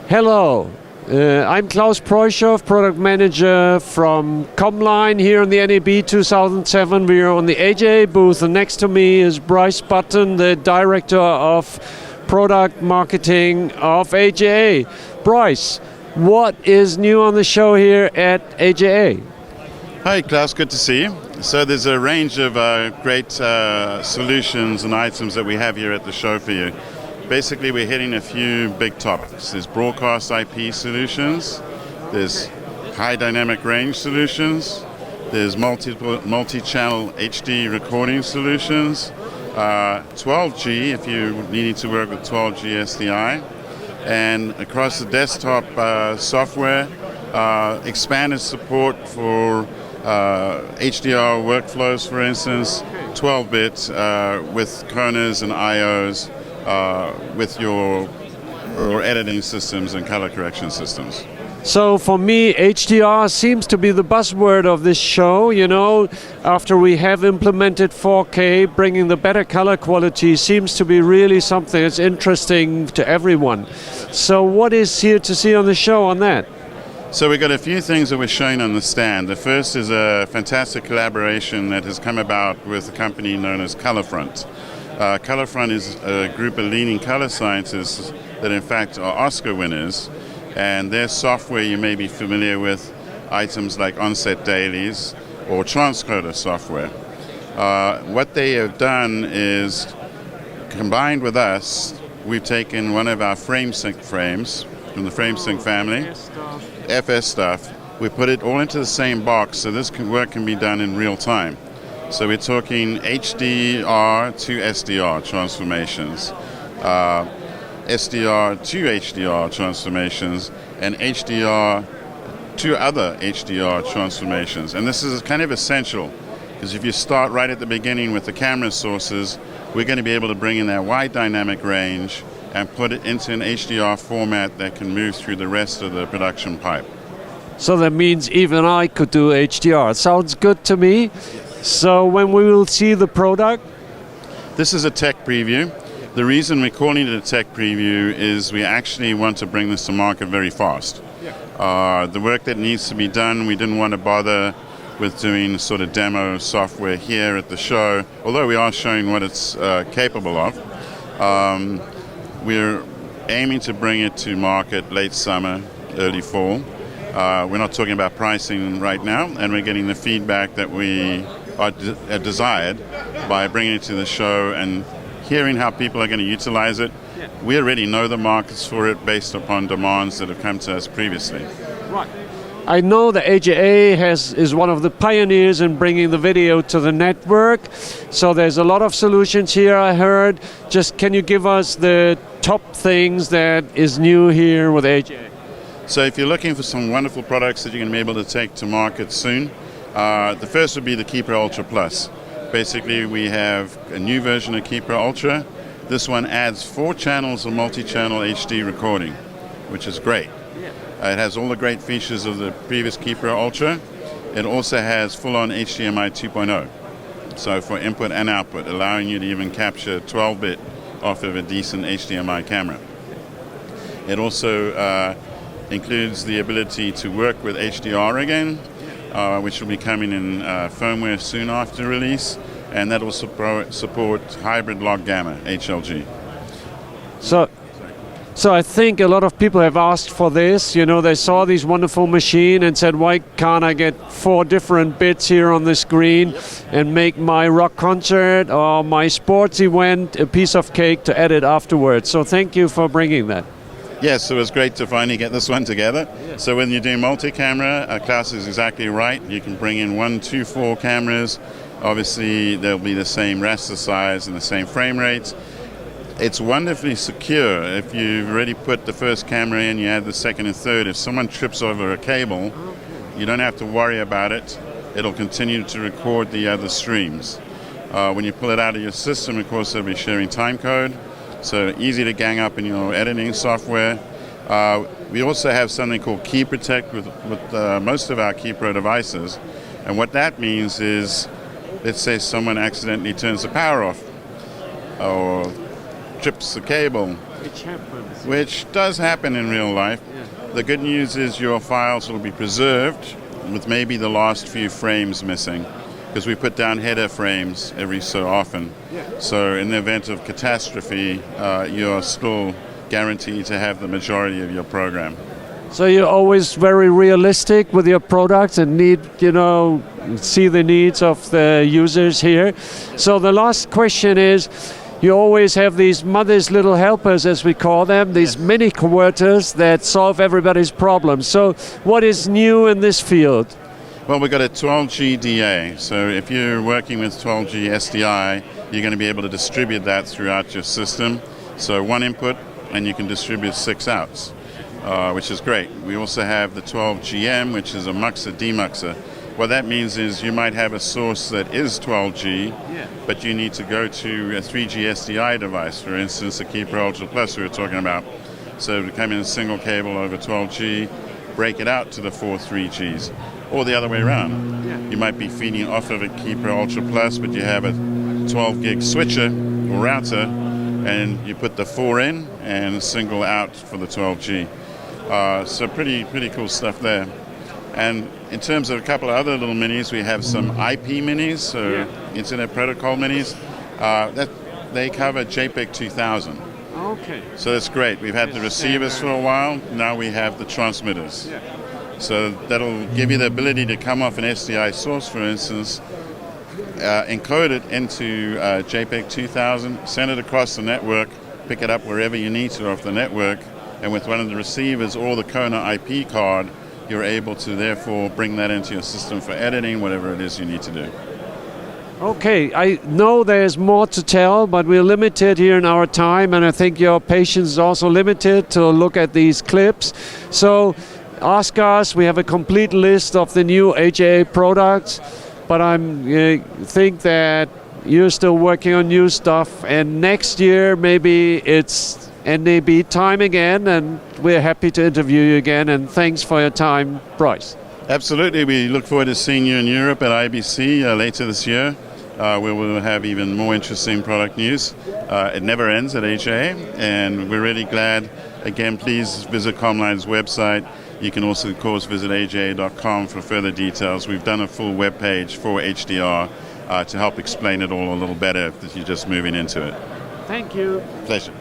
Hello, I'm Klaus Preuschhof, product manager from ComLine here in the NAB 2007. We are on the AJA booth, and next to me is Bryce, the director of product marketing of AJA. Bryce, what is new on the show here at AJA? Hi Klaus, good to see you. So there's a range of great solutions and items that we have here at the show for you. Basically, we're hitting a few big topics. There's broadcast IP solutions, there's high dynamic range solutions, there's multi-channel HD recording solutions, 12G if you're needing to work with 12G SDI, and across the desktop software, expanded support for HDR workflows, for instance, 12-bit with Konas and IOs, with your editing systems and color correction systems. So for me, HDR seems to be the buzzword of this show. You know, after we have implemented 4K, bringing the better color quality seems to be really something that's interesting to everyone. So what is here to see on the show on that? So we've got a few things that we're showing on the stand. The first is a fantastic collaboration that has come about with a company known as Colorfront. Colorfront is a group of leading color scientists that in fact are Oscar winners, and their software you may be familiar with, items like onset dailies or transcoder software. What they have done is, combined with us, we've taken one of our FrameSync frames from the FrameSync family, FS stuff, we put it all into the same box so this work can be done in real time. So we're talking HDR to SDR transformations, SDR to HDR transformations, and HDR to other HDR transformations. And this is kind of essential, because if you start right at the beginning with the camera sources, we're going to be able to bring in that wide dynamic range and put it into an HDR format that can move through the rest of the production pipe. So that means even I could do HDR. Sounds good to me. So when we will see the product? This is a tech preview. The reason we're calling it a tech preview is we actually want to bring this to market very fast. The work that needs to be done, we didn't want to bother with doing sort of demo software here at the show, although we are showing what it's capable of. We're aiming to bring it to market late summer, early fall. We're not talking about pricing right now, and we're getting the feedback that we are desired by bringing it to the show and hearing how people are going to utilize it. We already know the markets for it based upon demands that have come to us previously. Right. I know that AJA is one of the pioneers in bringing the video to the network. So there's a lot of solutions here, I heard. Just can you give us the top things that is new here with AJA? So if you're looking for some wonderful products that you're going to be able to take to market soon, the first would be the Keeper Ultra Plus. Basically, we have a new version of Keeper Ultra. This one adds 4 channels of multi-channel HD recording, which is great. It has all the great features of the previous Keeper Ultra. It also has full-on HDMI 2.0, so for input and output, allowing you to even capture 12-bit off of a decent HDMI camera. It also includes the ability to work with HDR again, which will be coming in firmware soon after release, and that will support hybrid log gamma, HLG. So I think a lot of people have asked for this. You know, they saw this wonderful machine and said, why can't I get 4 different bits here on the screen and make my rock concert or my sports event a piece of cake to edit afterwards? So thank you for bringing that. Yes, it was great to finally get this one together. Yes. So when you do multi-camera, Klaus is exactly right. You can bring in 1, 2, 4 cameras. Obviously, they'll be the same raster size and the same frame rates. It's wonderfully secure. If you've already put the first camera in, you add the second and third. If someone trips over a cable, you don't have to worry about it. It'll continue to record the other streams. When you pull it out of your system, of course, they'll be sharing timecode. So easy to gang up in your editing software. We also have something called Key Protect with most of our KeyPro devices. And what that means is, let's say someone accidentally turns the power off or trips the cable, Which happens. Which does happen in real life. Yeah. The good news is your files will be preserved with maybe the last few frames missing, because we put down header frames every so often. Yeah. So in the event of catastrophe, you're still guaranteed to have the majority of your program. So you're always very realistic with your products and see the needs of the users here. So the last question is, you always have these mother's little helpers, as we call them, these mini converters that solve everybody's problems. So what is new in this field? Well, we've got a 12G DA. So if you're working with 12G SDI, you're going to be able to distribute that throughout your system. So one input, and you can distribute 6 outs, which is great. We also have the 12GM, which is a muxer demuxer. What that means is you might have a source that is 12G, but you need to go to a 3G SDI device, for instance, the Keeper Ultra Plus we were talking about. So to come in a single cable over 12G, break it out to the 4 3Gs, or the other way around. You might be feeding off of a Keeper Ultra Plus, but you have a 12 gig switcher or router, and you put the 4 in and a single out for the 12G. So pretty cool stuff there. And in terms of a couple of other little minis, we have some IP minis, so Internet Protocol minis. That they cover JPEG 2000. Okay. So that's great. We've had the receivers for a while. Now we have the transmitters. So that'll give you the ability to come off an SDI source, for instance, encode it into JPEG 2000, send it across the network, pick it up wherever you need to off the network, and with one of the receivers or the Kona IP card, you're able to therefore bring that into your system for editing, whatever it is you need to do. Okay, I know there's more to tell, but we're limited here in our time, and I think your patience is also limited to look at these clips. So ask us, we have a complete list of the new AJA products, but I think that you're still working on new stuff, and next year maybe it's NAB time again, and we're happy to interview you again, and thanks for your time, Bryce. Absolutely. We look forward to seeing you in Europe at IBC later this year, where we'll have even more interesting product news. It never ends at AJA, and we're really glad. Again, please visit ComLine's website. You can also, of course, visit aja.com for further details. We've done a full web page for HDR to help explain it all a little better if you're just moving into it. Thank you. Pleasure.